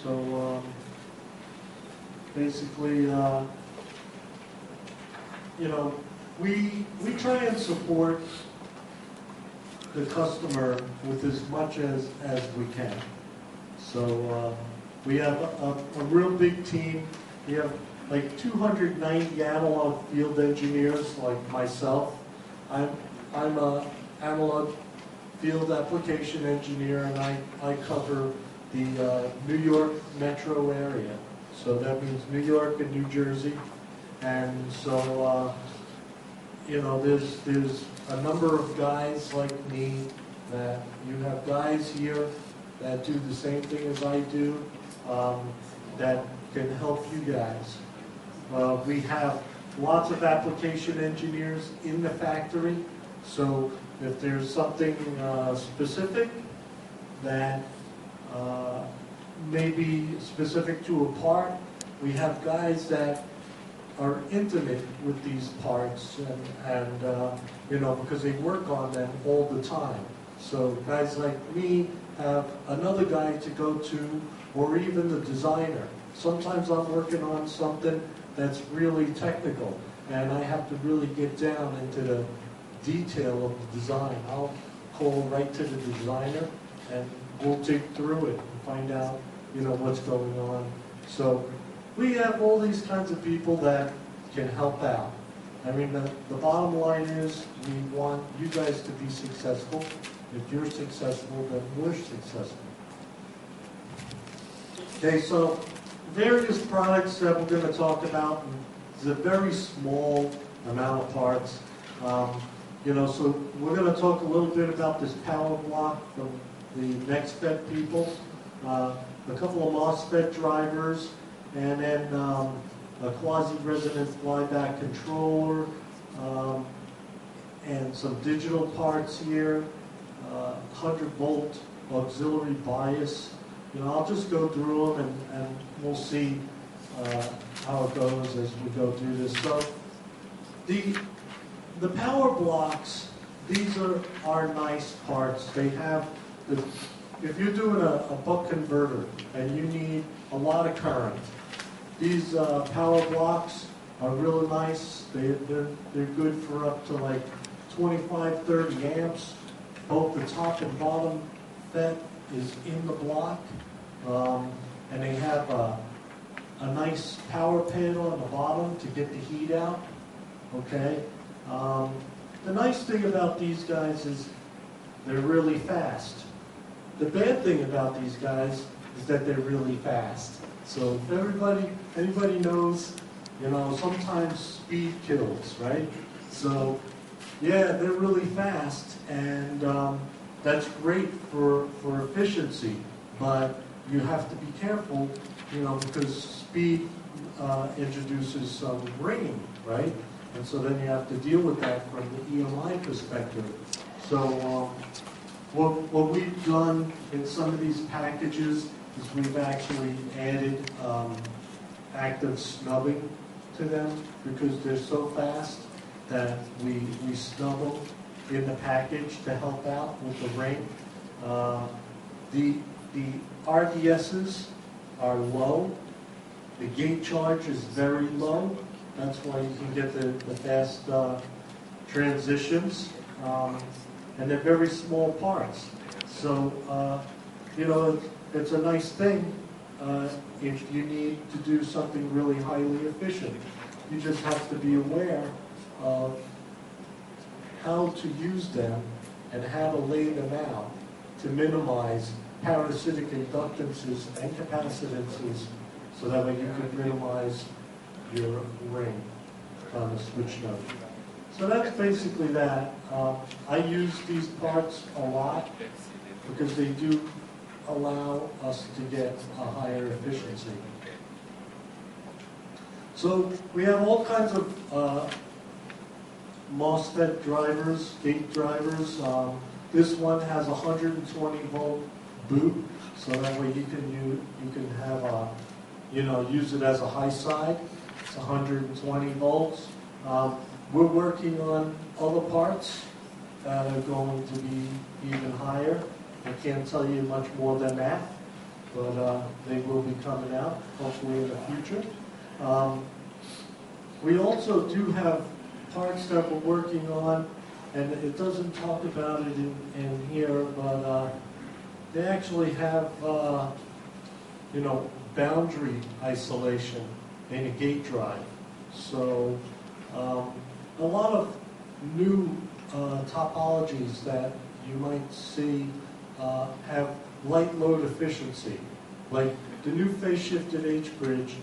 So basically, you know, we try and support the customer with as much as we can. So we have a real big team. We have like 290 analog field engineers like myself. I'm a analog field application engineer, and I cover the New York metro area. So that means New York and New Jersey. And so, you know, there's a number of guys like me that you have guys here that do the same thing as I do that can help you guys. We have lots of application engineers in the factory, so if there's something specific that may be specific to a part, we have guys that are intimate with these parts and you know, because they work on them all the time. So guys like me have another guy to go to, or even the designer. Sometimes I'm working on something that's really technical, and I have to really get down into the detail of the design. I'll call right to the designer, and we'll dig through it and find out, you know, what's going on. So we have all these kinds of people that can help out. I mean, the bottom line is we want you guys to be successful. If you're successful, then we're successful. Okay, so various products that we're going to talk about. It's a very small amount of parts. You know, so we're going to talk a little bit about this power block from the NextFed people, a couple of MOSFET drivers, and then a quasi-resonant flyback controller, and some digital parts here, 100-volt auxiliary bias. You know, I'll just go through them and we'll see how it goes as we go through this. So the power blocks, these are nice parts. They have if you're doing a buck converter and you need a lot of current, these power blocks are really nice. They're good for up to like 25, 30 amps. Both the top and bottom FET is in the block, and they have a nice power panel on the bottom to get the heat out. Okay. The nice thing about these guys is they're really fast. The bad thing about these guys is that they're really fast. So if anybody knows, you know, sometimes speed kills, right? So yeah, they're really fast, and that's great for efficiency, but you have to be careful, you know, because speed introduces some ringing, right? And so then you have to deal with that from the EMI perspective. So what we've done in some of these packages is we've actually added active snubbing to them because they're so fast that we snub them in the package to help out with the ring. The RDSs are low. The gate charge is very low. That's why you can get the fast transitions. And they're very small parts. So, you know, it's a nice thing if you need to do something really highly efficient. You just have to be aware of how to use them and how to lay them out to minimize parasitic inductances and capacitances, so that way you can minimize your ring on the switch node. So that's basically that. I use these parts a lot because they do allow us to get a higher efficiency. So we have all kinds of MOSFET drivers, gate drivers. This one has a 120 volt boot, so that way you can have use it as a high side. It's 120 volts. We're working on other parts that are going to be even higher. I can't tell you much more than that, but they will be coming out, hopefully in the future. We also do have parts that we're working on, and it doesn't talk about it in here, but they actually have, boundary isolation in a gate drive. So a lot of new topologies that you might see have light load efficiency. Like the new phase-shifted H-bridge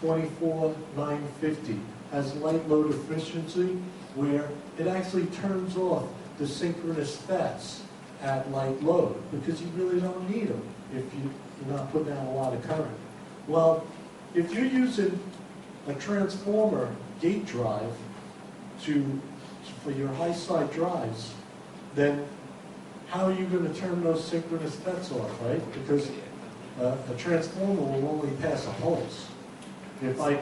24950 has light load efficiency where it actually turns off the synchronous FETs at light load because you really don't need them if you're not putting out a lot of current. Well, if you're using a transformer gate drive for your high side drives, then how are you going to turn those synchronous FETs off, right? Because a transformer will only pass a pulse. If I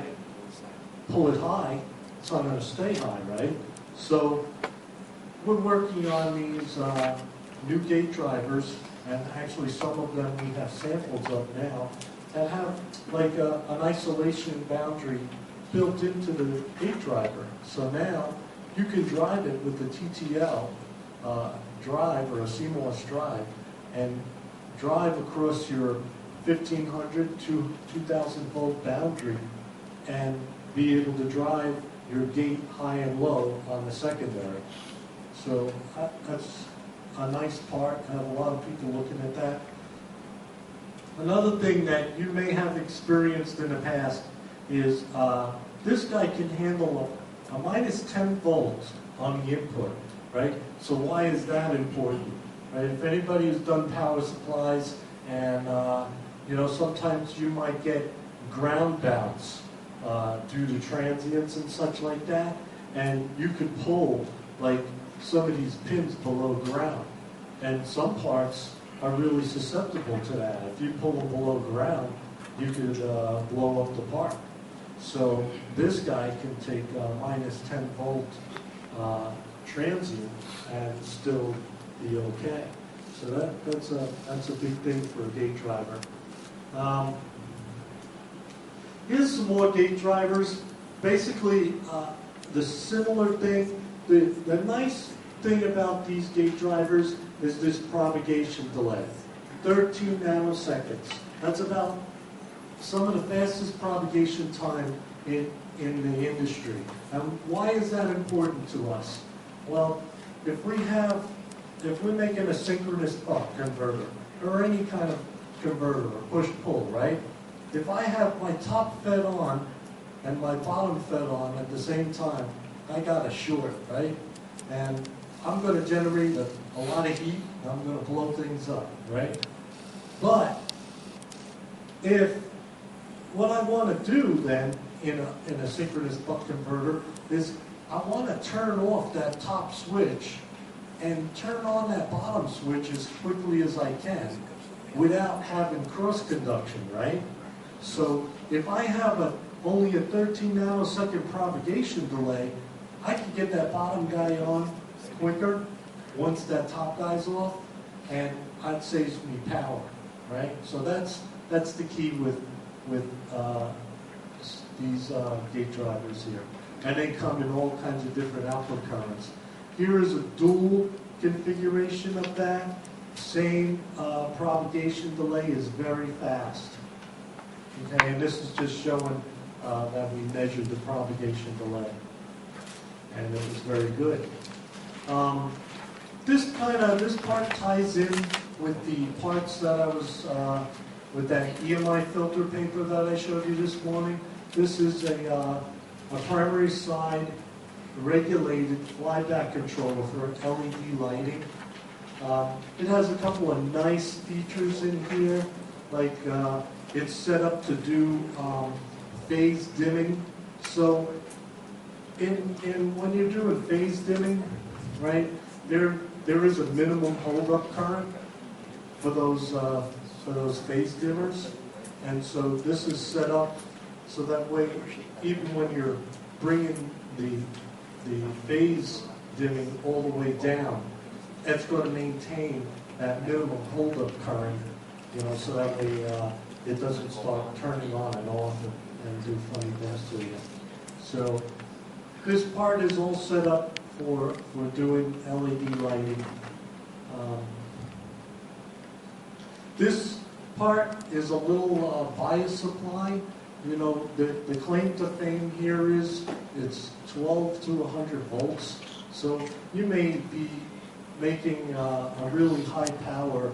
pull it high, it's not going to stay high, right? So we're working on these new gate drivers, and actually some of them we have samples of now, that have like an isolation boundary built into the gate driver. So now you can drive it with the TTL drive or a CMOS drive and drive across your 1500 to 2000 volt boundary and be able to drive your gate high and low on the secondary. So that's a nice part. I have a lot of people looking at that. Another thing that you may have experienced in the past is this guy can handle a minus 10 volts on the input, right? So why is that important? Right? If anybody has done power supplies and sometimes you might get ground bounce due to transients and such like that, and you could pull like some of these pins below ground, and some parts are really susceptible to that. If you pull them below ground, you could blow up the part. So this guy can take minus 10 volt transient and still be okay. So that's a big thing for a gate driver. Here's some more gate drivers. Basically, the similar thing. The nice thing about these gate drivers is this propagation delay, 13 nanoseconds. That's about some of the fastest propagation time in the industry. And why is that important to us? Well, if we're making a synchronous buck converter or any kind of converter or push-pull, right? If I have my top fed on and my bottom fed on at the same time, I got a short, right? And I'm going to generate a lot of heat, and I'm going to blow things up, right? But if what I want to do then in a synchronous buck converter is I want to turn off that top switch and turn on that bottom switch as quickly as I can without having cross conduction, right? So if I have only a 13 nanosecond propagation delay, I can get that bottom guy on quicker once that top guy's off, and it saves me power, right? So that's the key with these gate drivers here. And they come in all kinds of different output currents. Here is a dual configuration of that. Same propagation delay is very fast. Okay, and this is just showing that we measured the propagation delay. And it was very good. This part ties in with the parts that I was, with that EMI filter paper that I showed you this morning. This is a primary side regulated flyback controller for LED lighting. It has a couple of nice features in here, like it's set up to do phase dimming. So when you're doing phase dimming, right, there is a minimum hold-up current for those phase dimmers, and so this is set up so that way, even when you're bringing the phase dimming all the way down, it's going to maintain that minimum hold-up current so that way it doesn't start turning on and off and do funny things to you. So this part is all set up for doing LED lighting. This part is a little bias supply. The claim to fame here is it's 12 to 100 volts. So you may be making a really high power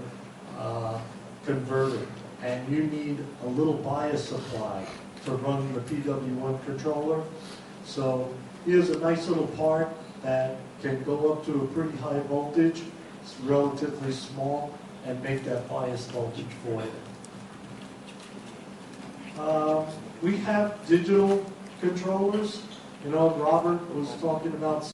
converter, and you need a little bias supply to run the PW1 controller. So here's a nice little part that can go up to a pretty high voltage. It's relatively small, and make that bias voltage for you. We have digital controllers. Robert was talking about